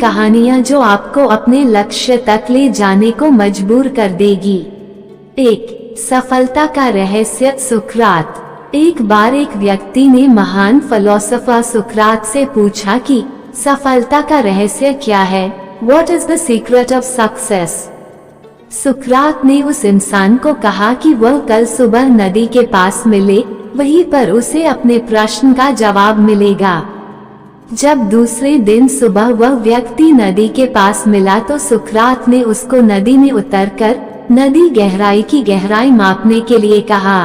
कहानियां जो आपको अपने लक्ष्य तक ले जाने को मजबूर कर देगी। 1. सफलता का रहस्य। सुकरात। एक बार एक व्यक्ति ने महान फिलोसोफर सुकरात से पूछा कि सफलता का रहस्य क्या है? What is the secret of success? सुकरात ने उस इंसान को कहा कि वह कल सुबह नदी के पास मिले, वहीं पर उसे अपने प्रश्न का जवाब मिलेगा। जब दूसरे दिन सुबह वह व्यक्ति नदी के पास मिला तो सुकरात ने उसको नदी में उतरकर नदी गहराई की गहराई मापने के लिए कहा।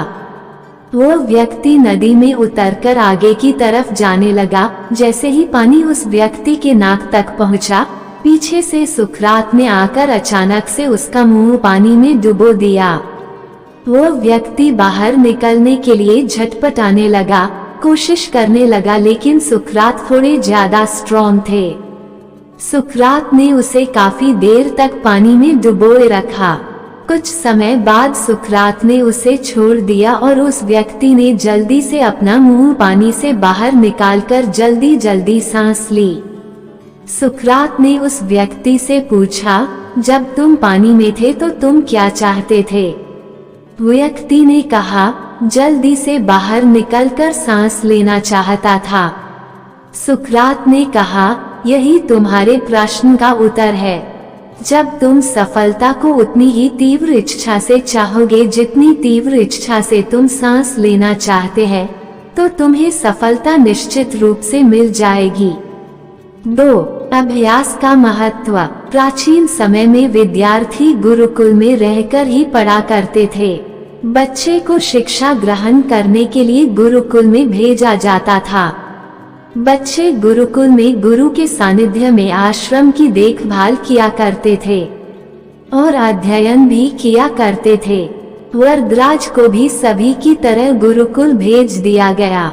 वो व्यक्ति नदी में उतरकर आगे की तरफ जाने लगा। जैसे ही पानी उस व्यक्ति के नाक तक पहुंचा, पीछे से सुकरात ने आकर अचानक से उसका मुंह पानी में डुबो दिया। वो व्यक्ति बाहर निकलने के लिए झटपटाने लगा, कोशिश करने लगा, लेकिन सुकरात थोड़े ज्यादा स्ट्रॉन्ग थे। सुकरात ने उसे काफी देर तक पानी में डुबोए रखा। कुछ समय बाद सुकरात ने उसे छोड़ दिया और उस व्यक्ति ने जल्दी से अपना मुंह पानी से बाहर निकालकर जल्दी जल्दी सांस ली। सुकरात ने उस व्यक्ति से पूछा, जब तुम पानी में थे तो तुम क्या चाहते थे? व्यक्ति ने कहा, जल्दी से बाहर निकलकर सांस लेना चाहता था। सुकरात ने कहा, यही तुम्हारे प्रश्न का उत्तर है। जब तुम सफलता को उतनी ही तीव्र इच्छा से चाहोगे जितनी तीव्र इच्छा से तुम सांस लेना चाहते हैं, तो तुम्हें सफलता निश्चित रूप से मिल जाएगी। 2. अभ्यास का महत्व। प्राचीन समय में विद्यार्थी गुरुकुल में रहकर ही पढ़ा करते थे। बच्चे को शिक्षा ग्रहण करने के लिए गुरुकुल में भेजा जाता था। बच्चे गुरुकुल में गुरु के सानिध्य में आश्रम की देखभाल किया करते थे और अध्ययन भी किया करते थे। वरदराज को भी सभी की तरह गुरुकुल भेज दिया गया।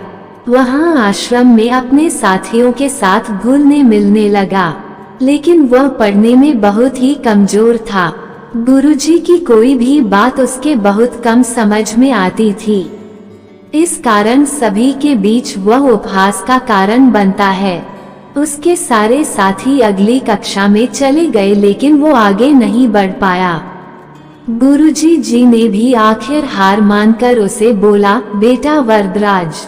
वहाँ आश्रम में अपने साथियों के साथ घुलने मिलने लगा, लेकिन वह पढ़ने में बहुत ही कमजोर था। गुरुजी की कोई भी बात उसके बहुत कम समझ में आती थी। इस कारण सभी के बीच वह उपहास का कारण बनता है। उसके सारे साथी अगली कक्षा में चले गए, लेकिन वो आगे नहीं बढ़ पाया। गुरुजी जी ने भी आखिर हार मानकर उसे बोला, बेटा वरदराज,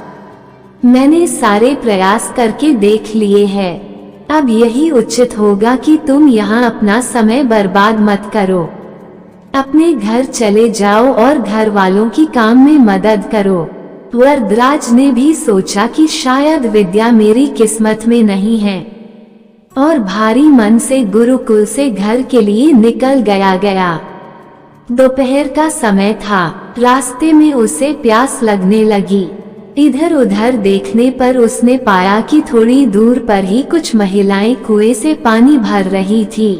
मैंने सारे प्रयास करके देख लिए हैं। अब यही उचित होगा कि तुम यहाँ अपना समय बर्बाद मत करो। अपने घर चले जाओ और घर वालों की काम में मदद करो। वरदराज ने भी सोचा कि शायद विद्या मेरी किस्मत में नहीं है और भारी मन से गुरुकुल से घर के लिए निकल गया। दोपहर का समय था। रास्ते में उसे प्यास लगने लगी। इधर उधर देखने पर उसने पाया कि थोड़ी दूर पर ही कुछ महिलाएं कुएं से पानी भर रही थी।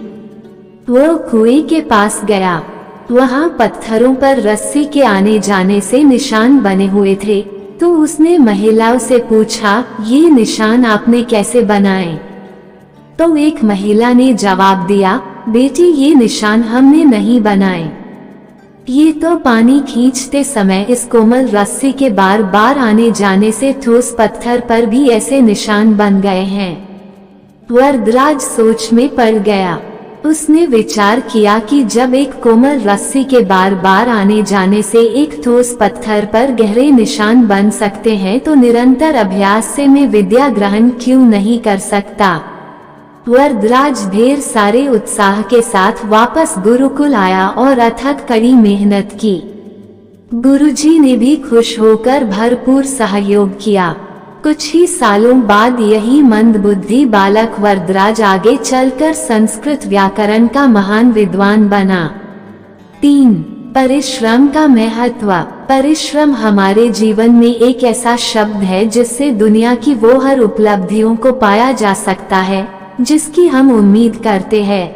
वो कुएं के पास गया। वहाँ पत्थरों पर रस्सी के आने जाने से निशान बने हुए थे। तो उसने महिलाओं से पूछा, ये निशान आपने कैसे बनाए? तो एक महिला ने जवाब दिया, बेटी ये निशान हमने नहीं बनाए। ये तो पानी खींचते समय इस कोमल रस्सी के बार बार आने जाने से ठोस पत्थर पर भी ऐसे निशान बन गए हैं। वरदराज सोच में पड़ गया। उसने विचार किया कि जब एक कोमल रस्सी के बार बार आने जाने से एक ठोस पत्थर पर गहरे निशान बन सकते हैं, तो निरंतर अभ्यास से मैं विद्या ग्रहण क्यों नहीं कर सकता। वरदराज ढेर सारे उत्साह के साथ वापस गुरुकुल आया और अथक कड़ी मेहनत की। गुरुजी ने भी खुश होकर भरपूर सहयोग किया। कुछ ही सालों बाद यही मंदबुद्धि बालक वरदराज आगे चलकर संस्कृत व्याकरण का महान विद्वान बना। 3. परिश्रम का महत्व। परिश्रम हमारे जीवन में एक ऐसा शब्द है जिससे दुनिया की वो हर उपलब्धियों को पाया जा सकता है जिसकी हम उम्मीद करते हैं।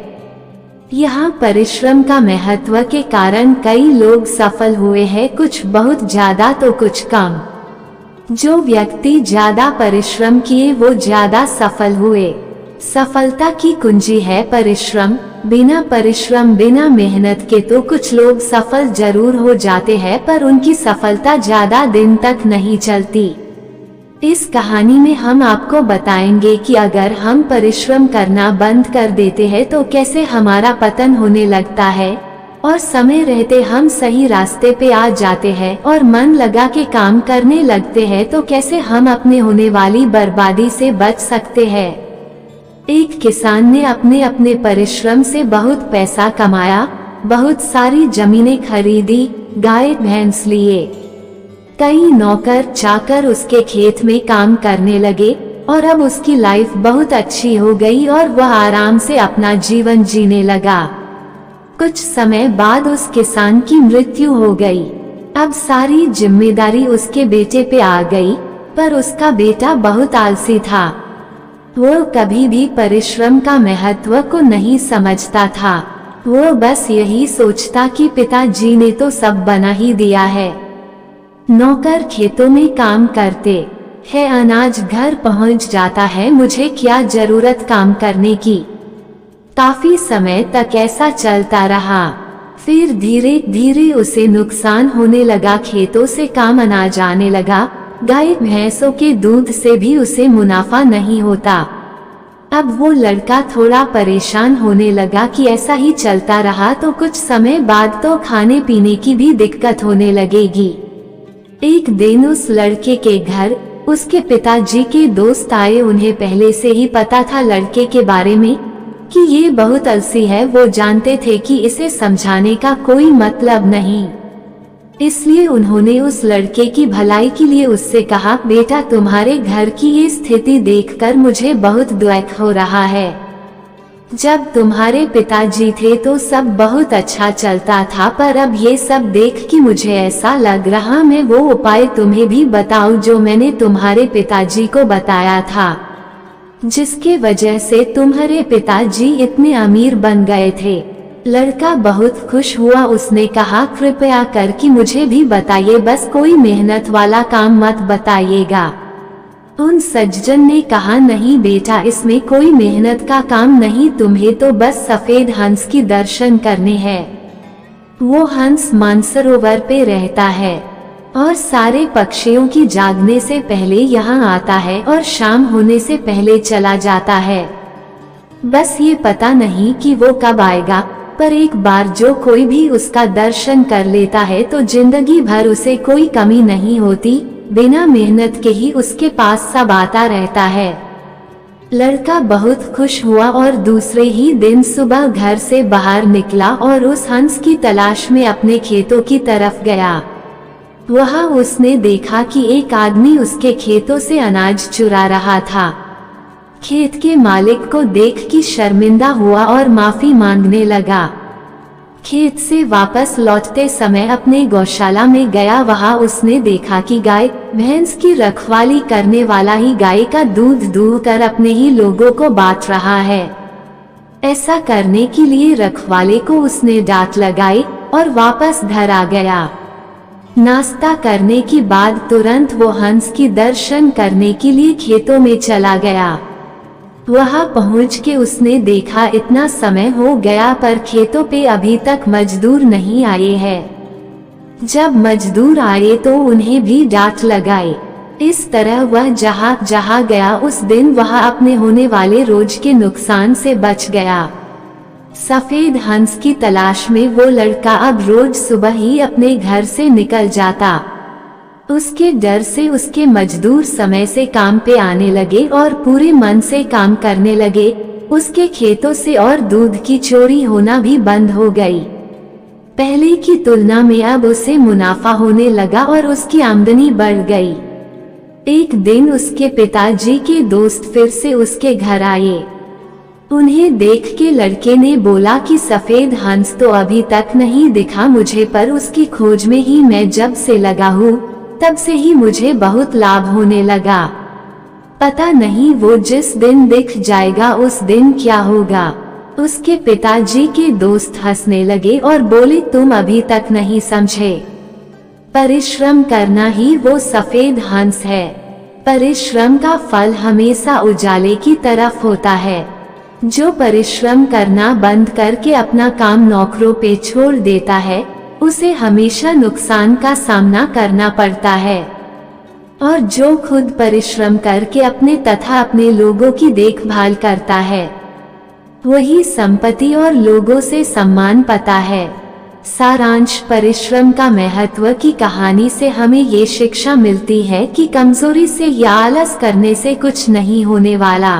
यहाँ परिश्रम का महत्व के कारण कई लोग सफल हुए हैं, कुछ बहुत ज्यादा तो कुछ कम। जो व्यक्ति ज्यादा परिश्रम किए वो ज्यादा सफल हुए। सफलता की कुंजी है परिश्रम। बिना परिश्रम, बिना मेहनत के तो कुछ लोग सफल जरूर हो जाते हैं, पर उनकी सफलता ज्यादा दिन तक नहीं चलती। इस कहानी में हम आपको बताएंगे कि अगर हम परिश्रम करना बंद कर देते हैं तो कैसे हमारा पतन होने लगता है, और समय रहते हम सही रास्ते पे आ जाते हैं और मन लगा के काम करने लगते हैं तो कैसे हम अपने होने वाली बर्बादी से बच सकते हैं। एक किसान ने अपने अपने परिश्रम से बहुत पैसा कमाया, बहुत सारी जमीनें खरीदी, गाय भैंस लिए। कई नौकर चाकर उसके खेत में काम करने लगे और अब उसकी लाइफ बहुत अच्छी हो गई और वह आराम से अपना जीवन जीने लगा। कुछ समय बाद उस किसान की मृत्यु हो गई। अब सारी जिम्मेदारी उसके बेटे पे आ गई, पर उसका बेटा बहुत आलसी था। वो कभी भी परिश्रम का महत्व को नहीं समझता था। वो बस यही सोचता कि पिताजी ने तो सब बना ही दिया है। नौकर खेतों में काम करते हैं, अनाज घर पहुंच जाता है, मुझे क्या जरूरत काम करने की। काफी समय तक ऐसा चलता रहा। फिर धीरे धीरे उसे नुकसान होने लगा। खेतों से काम अनाज आने लगा, गाय भैंसों के दूध से भी उसे मुनाफा नहीं होता। अब वो लड़का थोड़ा परेशान होने लगा कि ऐसा ही चलता रहा तो कुछ समय बाद तो खाने पीने की भी दिक्कत होने लगेगी। एक दिन उस लड़के के घर उसके पिताजी के दोस्त आए। उन्हें पहले से ही पता था लड़के के बारे में कि ये बहुत आलसी है। वो जानते थे कि इसे समझाने का कोई मतलब नहीं, इसलिए उन्होंने उस लड़के की भलाई के लिए उससे कहा, बेटा तुम्हारे घर की ये स्थिति देखकर मुझे बहुत दुख हो रहा है। जब तुम्हारे पिताजी थे तो सब बहुत अच्छा चलता था, पर अब ये सब देख कि मुझे ऐसा लग रहा मैं वो उपाय तुम्हें भी बताऊं जो मैंने तुम्हारे पिताजी को बताया था, जिसके वजह से तुम्हारे पिताजी इतने अमीर बन गए थे। लड़का बहुत खुश हुआ। उसने कहा, कृपया करके मुझे भी बताइए, बस कोई मेहनत वाला काम मत बताइएगा। उन सज्जन ने कहा, नहीं बेटा, इसमें कोई मेहनत का काम नहीं, तुम्हें तो बस सफेद हंस की दर्शन करने हैं। वो हंस मानसरोवर पे रहता है और सारे पक्षियों की जागने से पहले यहाँ आता है और शाम होने से पहले चला जाता है। बस ये पता नहीं कि वो कब आएगा, पर एक बार जो कोई भी उसका दर्शन कर लेता है तो जिंदगी भर उसे कोई कमी नहीं होती। बिना मेहनत के ही उसके पास सब आता रहता है। लड़का बहुत खुश हुआ और दूसरे ही दिन सुबह घर से बाहर निकला और उस हंस की तलाश में अपने खेतों की तरफ गया। वहाँ उसने देखा कि एक आदमी उसके खेतों से अनाज चुरा रहा था। खेत के मालिक को देख के शर्मिंदा हुआ और माफी मांगने लगा। खेत से वापस लौटते समय अपने गौशाला में गया। वहाँ उसने देखा कि गाय भैंस की रखवाली करने वाला ही गाय का दूध दूह कर अपने ही लोगों को बांट रहा है। ऐसा करने के लिए रखवाले को उसने डांट लगाई और वापस घर आ गया। नाश्ता करने के बाद तुरंत वो हंस की दर्शन करने के लिए खेतों में चला गया। वहां पहुंच के उसने देखा इतना समय हो गया पर खेतों पे अभी तक मजदूर नहीं आए हैं। जब मजदूर आए तो उन्हें भी डांट लगाई। इस तरह वह जहाँ जहाँ गया उस दिन वह अपने होने वाले रोज के नुकसान से बच गया। सफेद हंस की तलाश में वो लड़का अब रोज सुबह ही अपने घर से निकल जाता। उसके डर से उसके मजदूर समय से काम पे आने लगे और पूरे मन से काम करने लगे। उसके खेतों से और दूध की चोरी होना भी बंद हो गई। पहले की तुलना में अब उसे मुनाफा होने लगा और उसकी आमदनी बढ़ गई। एक दिन उसके पिताजी के दोस्त फिर से उसके घर आए। उन्हें देख के लड़के ने बोला कि सफेद हंस तो अभी तक नहीं दिखा मुझे, पर उसकी खोज में ही मैं जब से लगा हूँ तब से ही मुझे बहुत लाभ होने लगा। पता नहीं वो जिस दिन दिख जाएगा उस दिन क्या होगा। उसके पिताजी के दोस्त हंसने लगे और बोले, तुम अभी तक नहीं समझे, परिश्रम करना ही वो सफेद हंस है। परिश्रम का फल हमेशा उजाले की तरफ होता है। जो परिश्रम करना बंद करके अपना काम नौकरों पे छोड़ देता है उसे हमेशा नुकसान का सामना करना पड़ता है। और जो खुद परिश्रम करके अपने तथा अपने लोगों की देखभाल करता है वही संपत्ति और लोगों से सम्मान पाता है। सारांश, परिश्रम का महत्व की कहानी से हमें ये शिक्षा मिलती है कि कमजोरी से या आलस करने से कुछ नहीं होने वाला,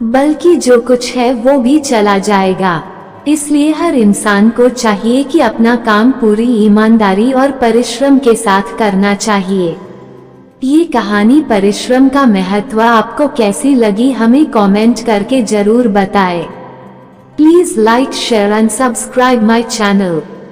बल्कि जो कुछ है वो भी चला जाएगा। इसलिए हर इंसान को चाहिए कि अपना काम पूरी ईमानदारी और परिश्रम के साथ करना चाहिए। ये कहानी परिश्रम का महत्व आपको कैसी लगी हमें कमेंट करके जरूर बताएं। Please like, share and subscribe my channel.